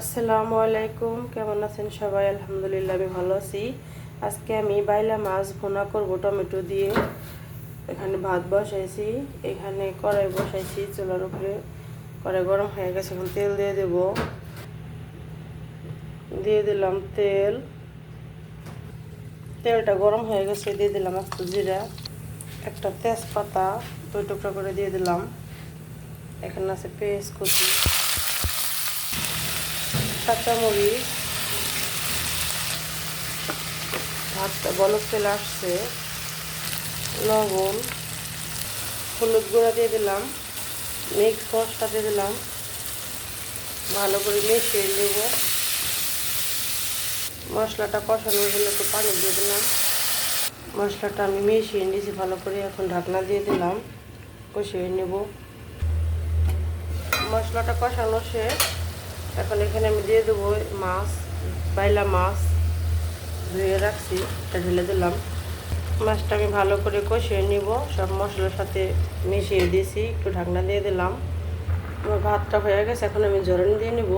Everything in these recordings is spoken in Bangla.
আসসালামু আলাইকুম, কেমন আছেন সবাই? আলহামদুলিল্লাহ আমি ভালো আছি। আজকে আমি বাইলা মাছ ভুনা করব টমেটো দিয়ে। এখানে ভাত বসাইছি, এখানে কড়াই বসাইছি চুলার উপরে। কড়াই গরম হয়ে গেছে, এখন তেল দিয়ে দেব। দিয়ে দিলাম তেল। তেলটা গরম হয়ে গেছে, দিয়ে দিলাম একটু জিরা, একটা তেজপাতা 2 টুকরা করে দিয়ে দিলাম। এখানে আছে পেঁয়াজ কুচি, কাঁচামরিচ। ভাতটা বলক চলে আসছে। লবণ, হলুদ গুঁড়া দিয়ে দিলাম, মিক্স মশলা দিয়ে দিলাম, ভালো করে মিশিয়ে নেব। মশলাটা কষানোর জন্য একটু পানি দিয়ে দিলাম। মশলাটা আমি মিশিয়ে নিয়েছি ভালো করে, এখন ঢাকনা দিয়ে দিলাম, কষিয়ে নেব। মশলাটা কষানো শেষ। এখন এখানে আমি দিয়ে দেবো মাছ, বাইলা মাছ ধুয়ে রাখছি, এটা ঢেলে দিলাম। মাছটা আমি ভালো করে কষিয়ে নিব, সব মশলার সাথে মিশিয়ে দিয়েছি, একটু ঢাকনা দিয়ে দিলাম। আমার ভাতটা হয়ে গেছে, এখন আমি জোরানি দিয়ে নিব।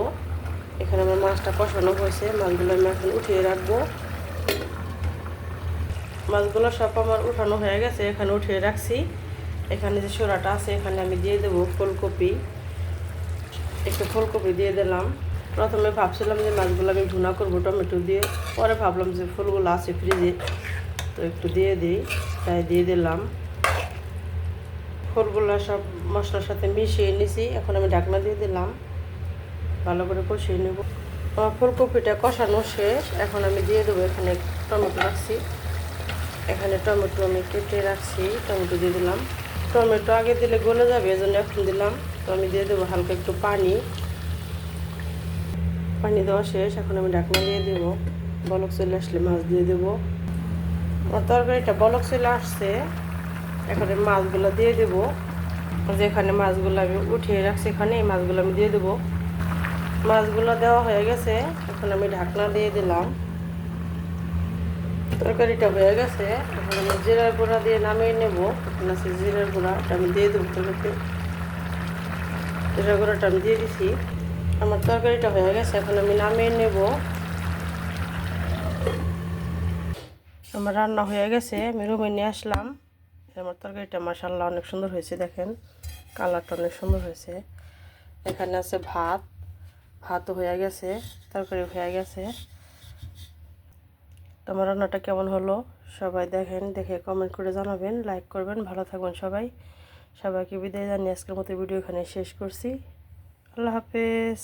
এখানে আমার মাছটা কষানো হয়েছে, মাছগুলো আমি এখন উঠিয়ে রাখবো। মাছগুলো সব আমার উঠানো হয়ে গেছে, এখানে উঠিয়ে রাখছি। এখানে যে সোরাটা আছে এখানে আমি দিয়ে দেবো ফুলকপি, একটু ফুলকপি দিয়ে দিলাম। প্রথমে ভাবছিলাম যে মাছগুলো আমি ভুনা করবো টমেটো দিয়ে, পরে ভাবলাম যে ফুলগুলো আছে ফ্রিজে, তো একটু দিয়ে দিই, তাই দিয়ে দিলাম। ফুলগুলো সব মশলার সাথে মিশিয়ে নিয়েছি, এখন আমি ঢাকনা দিয়ে দিলাম, ভালো করে কষিয়ে নেব। আমার ফুলকপিটা কষানো শেষ, এখন আমি দিয়ে দেবো। এখানে টমেটো রাখছি, এখানে টমেটো আমি কেটে রাখছি, টমেটো দিয়ে দিলাম। টমেটো আগে দিলে গলে যাবে, এজন্য এখন দিলাম। তো আমি দিয়ে দেবো হালকা একটু পানি। পানি দেওয়া শেষ, এখন আমি ঢাকনা দিয়ে দেবো। বলক চলে আসলে মাছ দিয়ে দেবো। আমার তরকারিটা বলক চলে আসছে, এখন এই মাছগুলো দিয়ে দেবো। যেখানে মাছগুলো আমি উঠিয়ে রাখছি, এখানে এই মাছগুলো আমি দিয়ে দেবো। মাছগুলো দেওয়া হয়ে গেছে, এখন আমি ঢাকনা দিয়ে দিলাম। তরকারিটা হয়ে গেছে, এখন আমি জিরার গুঁড়া দিয়ে নামিয়ে নেব। এখানে আছে জিরার গুঁড়া, এটা আমি দিয়ে দেবো তরকারিতে। জিরার গুঁড়াটা আমি দিয়ে দিছি। আমার তরকারিটা হয়ে গেছে, এখন আমি নামিয়ে নেব। আমার রান্না হয়ে গেছে, আমি রুমে নিয়ে আসলাম। আমার তরকারিটা মাশাআল্লাহ অনেক সুন্দর হয়েছে, দেখেন কালারটা অনেক সুন্দর হয়েছে। এখানে আছে ভাত, ভাতও হয়ে গেছে, তরকারি হয়ে গেছে। আমার রান্নাটা কেমন হলো সবাই দেখেন, দেখে কমেন্ট করে জানাবেন, লাইক করবেন। ভালো থাকবেন সবাই। সবাইকে বিদায় জানিয়ে আজকের মতো ভিডিও এখানে শেষ করছি। আল্লাহ হাফেজ।